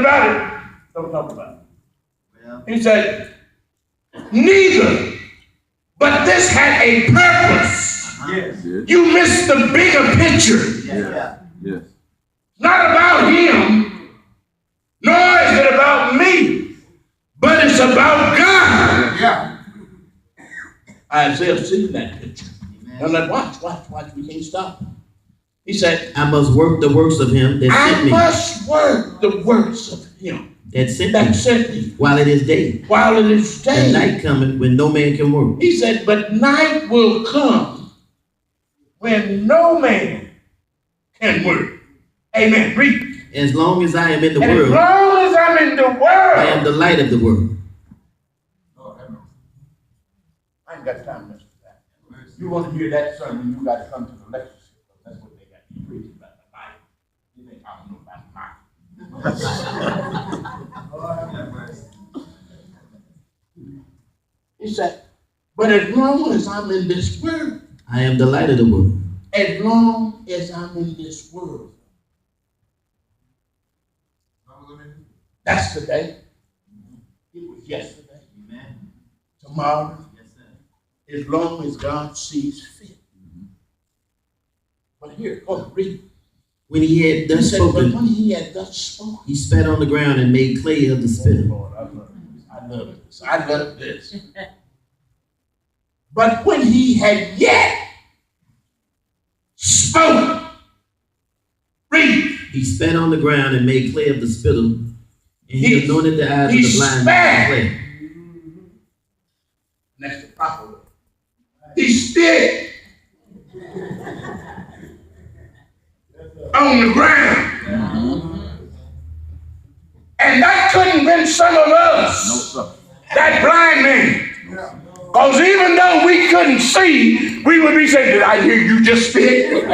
about it, don't talk about it. Yeah. He said, neither, but this had a purpose. Yes. You missed the bigger picture. Yeah. Yes. It's not about him, nor is it about me, but it's about God. Yeah. Isaiah seen that picture. I'm like, watch, we can't stop. He said, I must work the works of him that sent me. I must work the works of him that sent me. While it is day. While it is day. And night cometh when no man can work. He said, but night will come when no man can work. Amen. Read. As long as I am in the world. As long as I'm in the world. I am the light of the world. I ain't got time to mess with that. You want to hear that sermon, you got to come to the lecture. That's what they got to preach about the Bible. You think I don't know about mine. He said, but as long as I'm in this world. I am the light of the world. As long as I'm in this world. That's today. It was yesterday. Amen. Tomorrow. As long as God sees fit. But here, go on, read. When he had thus spoken, he spat on the ground and made clay of the spittle. Lord, I love this. But when he had yet spoken, read. He spat on the ground and made clay of the spittle, and he anointed the eyes of the blind with clay. That's the proper word. He spit on the ground. And that couldn't have been some of us. No, that blind man. Because even though we couldn't see, we would be saying, did I hear you just spit?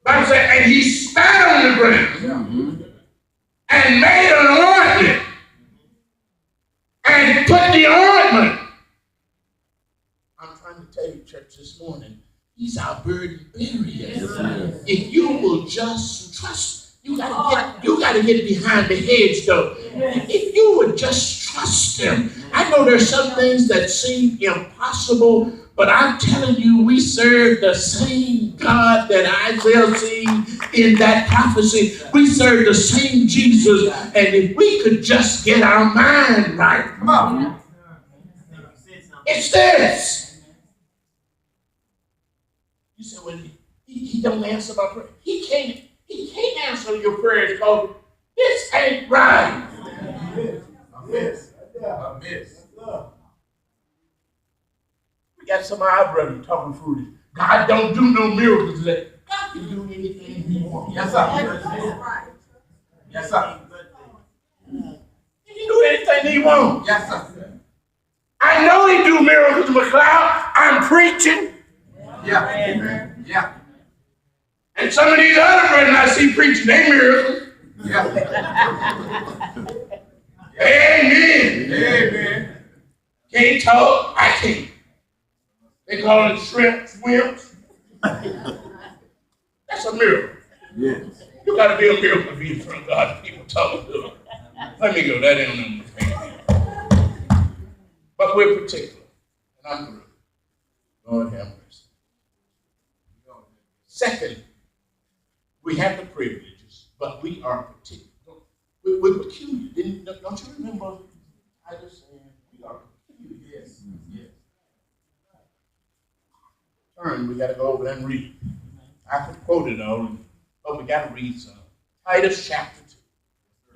Bible said, and he spat on the ground and made an ointment. And put the ointment. I'm trying to tell you, church, this morning, he's our burden barrier. Yes, if you will just trust, you gotta get behind the hedge, though. If you would just trust him. I know there's some things that seem impossible, but I'm telling you, we serve the same God that Isaiah seen in that prophecy. We serve the same Jesus, and if we could just get our mind right, come on. It's this. You said, well, he don't answer my prayer. He can't answer your prayers because this ain't right. I miss. We got some of our brothers talking foolish. God don't do no miracles today. God can do anything he wants. Yes, sir. Yes, sir. He can do anything he wants. Yes, sir. I know he do miracles, McLeod. I'm preaching. Yeah. Amen. Yeah. And some of these other brothers I see preaching, they miracles. Yeah. Amen. Amen. Can't talk. I can't. They call it swimps. That's a miracle. Yes. You got to be a miracle to be in front of God. People talking to them. Let me go. That ain't no. But we're particular. And I'm through. Lord have mercy. Second, we have the privileges, but we are particular. We're peculiar. Don't you remember Titus saying we are peculiar? Yes. Yes. Turn, we got to go over there and read. I could quote it all, but we got to read some. Titus chapter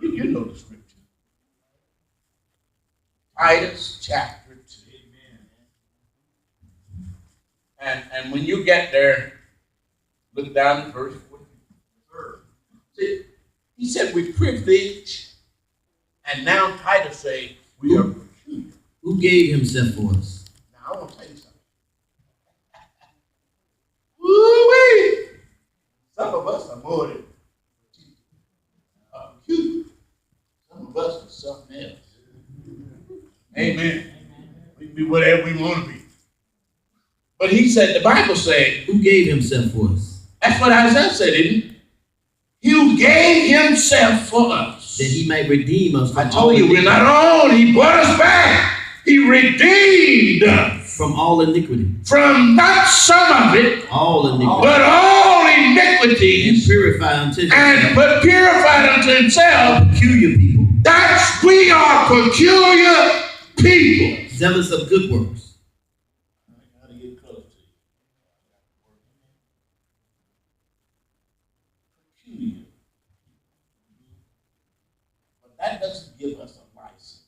2. You know the scripture. Titus chapter 2. Amen. And when you get there, look down at verse 14. See, he said we're privileged, and now Titus say we are peculiar. Who gave himself for us? Now I want to tell you something. Woo-wee! Some of us are more than peculiar. Some of us are something else. Amen. We can be whatever we want to be. But he said, the Bible said, who gave himself for us? That's what Isaiah said, didn't he? Who gave himself for us. That he might redeem us. I told you, we're not alone. He brought us back. He redeemed us. From all iniquity. From not some of it. All iniquity. But all iniquities. And purified unto himself. But purified unto himself. Peculiar people. We are peculiar people. Zealous of good works. But that doesn't give us a license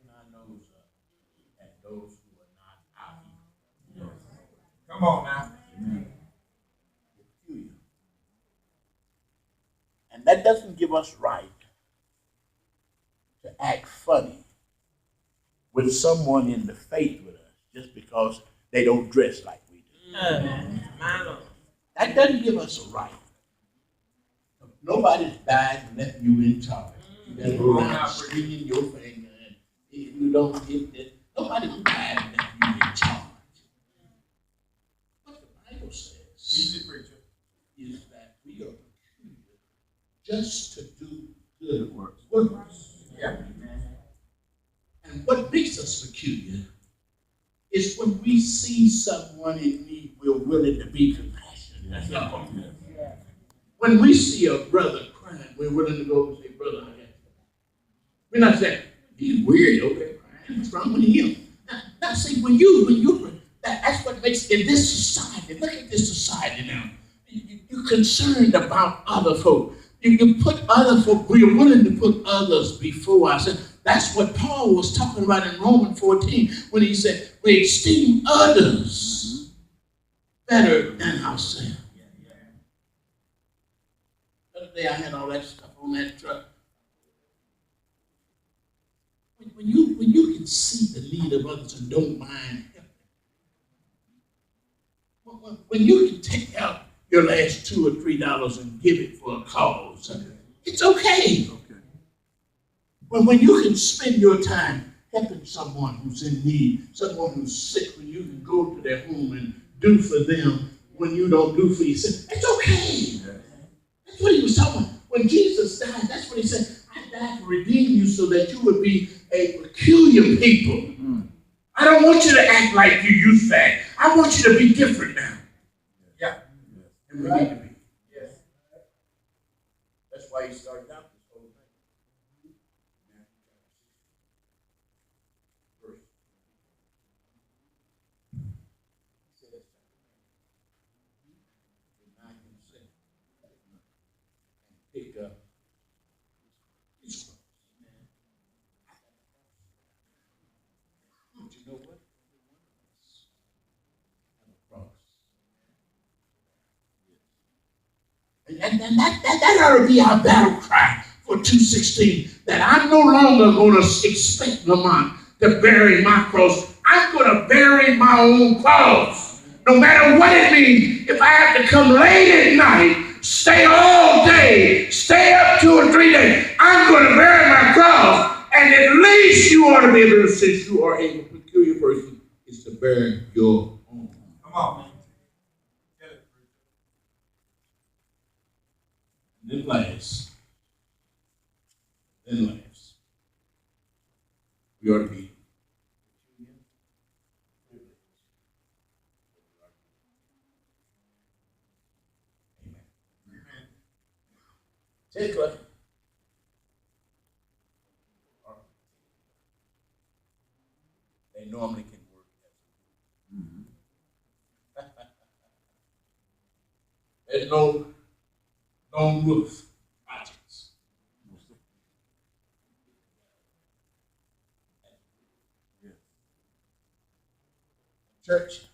to turn our nose up at those who are not our people. Come on now. Peculiar. And that doesn't give us right to act funny with someone in the faith with us just because they don't dress like we do. That doesn't give us a right. Nobody's died and left you in charge. You got to go around swinging your finger, and if you don't hit it, nobody died and left you in charge. What the Bible says is that we are peculiar just to do good works. Yeah. And what makes us peculiar is when we see someone in need, we're willing to be compassionate. That's all. Yeah. When we see a brother crying, we're willing to go and say, brother, we're not saying, he's weird, okay, crying. What's wrong with him? Now see, when you that's what makes, in this society, look at this society now. You're concerned about other folk. You put other folk, we're willing to put others before ourselves. That's what Paul was talking about in Romans 14 when he said, we esteem others better than ourselves. The other day I had all that stuff on that truck. When you can see the need of others and don't mind helping, when you can take out your last $2 or $3 and give it for a cause, it's okay. When you can spend your time helping someone who's in need, someone who's sick, when you can go to their home and do for them when you don't do for yourself, it's okay. That's what he was talking about. When Jesus died, that's what he said. I died to redeem you so that you would be a peculiar people. I don't want you to act like you used to act. I want you to be different now. Yeah. And we need to be. Yes. That's why he started out this whole thing. Verse. He said, deny himself and pick up his cross. But you know what? And that ought to be our battle cry for 216. That I'm no longer going to expect Lamont to bury my cross. I'm going to bury my own cross. No matter what it means, if I have to come late at night, stay all day, stay up 2 or 3 days, I'm going to bury my cross. And at least you ought to be able to, since you are a peculiar person, is to bear your own. Come on, man. Then last, we ought to be amen. Tickler. They normally can work as a There's no roof projects. Church,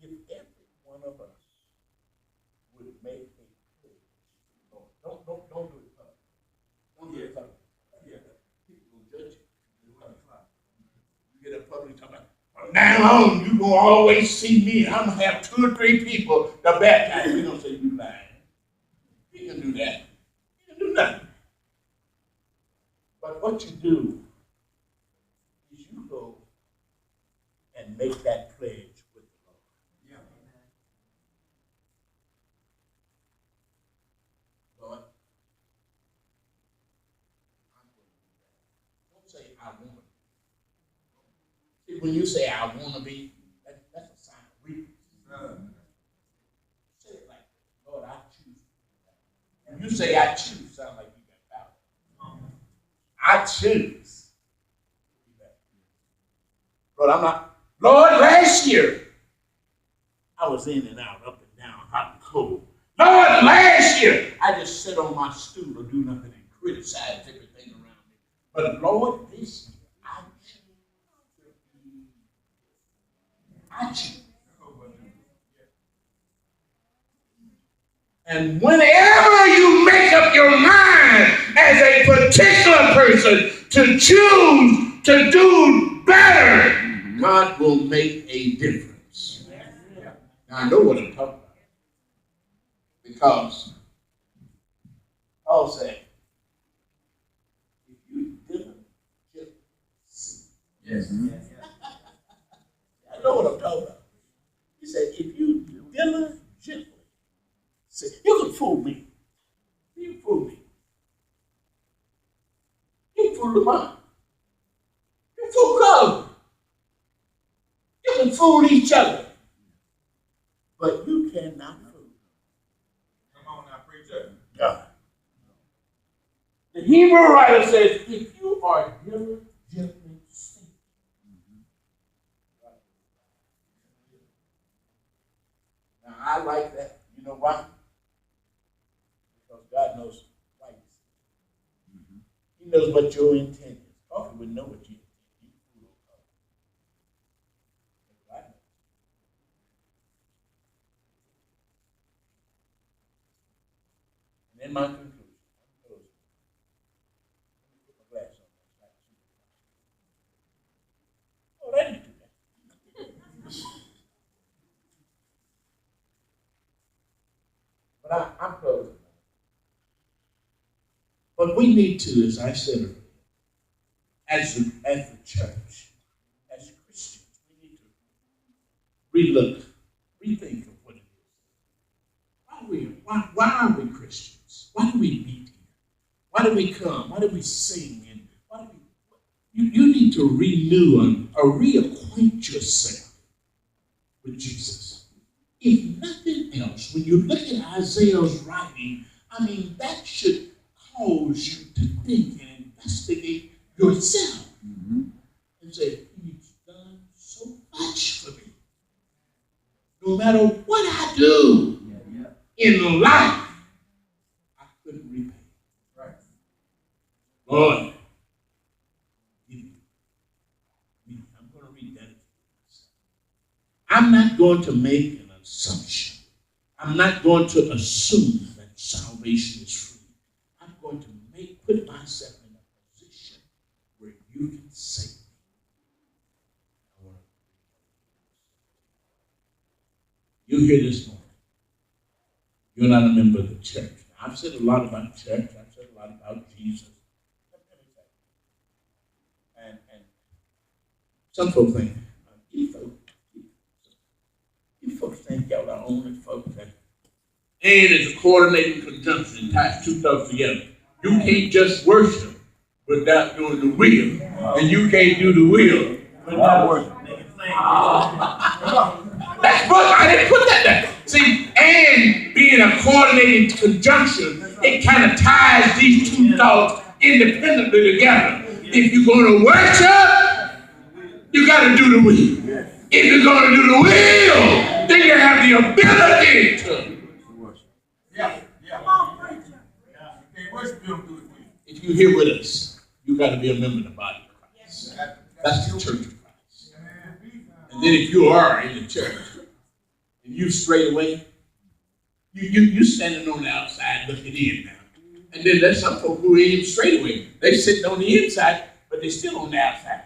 if every one of us would make a pledge, don't do it public. Don't do it public. Yeah. People will judge you. You get up public talking about, from now on, you're going to always see me. I'm going to have 2 or 3 people to baptize. We're going to say, you lying. You can do that. You can do nothing. But what you do is you go and make that pledge with the Lord. Yeah. When you say I want to be, that's a sign of weakness. Say it like, Lord, I choose. When you say I choose, sound like you got power. I choose. Lord, I'm not. Lord, last year I was in and out, up and down, hot and cold. Lord, last year I just sit on my stool or do nothing and criticize everything around me. But Lord, this year I choose. And whenever you make up your mind as a particular person to choose to do better, God will make a difference. Now I know what I'm talking about. Because Paul said, if you diligently seek. Yes. I know what I'm talking about. He said, if you diligently seek, you can fool me. You can fool me. You can fool the mind. You can fool God. You can fool each other. But you cannot fool God. The Hebrew writer says, if you are diligently seeking. Now, I like that. You know why? Because God knows why you seek. He knows what your intent is. Coffey would know what you intend. And in my conclusion, oh, that didn't do that. But I'm closing. But we need to, as I said earlier, as the church, as Christians, we need to relook, rethink of what it is. Why are we Christians? Why do we meet here? Why do we come? Why do we sing? And why do you need to renew or reacquaint yourself with Jesus. If nothing else, when you look at Isaiah's writing, I mean, that should cause you to think and investigate yourself. And say, he's done so much for me. No matter what I do in life, I couldn't repay. Right. Lord, I'm going to read that. I'm not going to make an assumption. I'm not going to assume that salvation is free. I'm going to put myself in a position where you can save me. You're here this morning. You're not a member of the church. Now, I've said a lot about church. I've said a lot about Jesus. And some folks think, you folks think y'all are only folks that and it's a coordinating conjunction, ties two thoughts together. You can't just worship without doing the will, and you can't do the will without worship. That's book. I didn't put that there. See, and being a coordinating conjunction, it kind of ties these two thoughts independently together. If you're going to worship, you got to do the will. If you're going to do the will, then you have the ability to worship. Yeah. If you're here with us, you got to be a member of the body of Christ. That's the church of Christ. And then if you are in the church, and you straight away, you standing on the outside looking in now. And then there's some folks who ain't even straight away. They sitting on the inside, but they're still on the outside.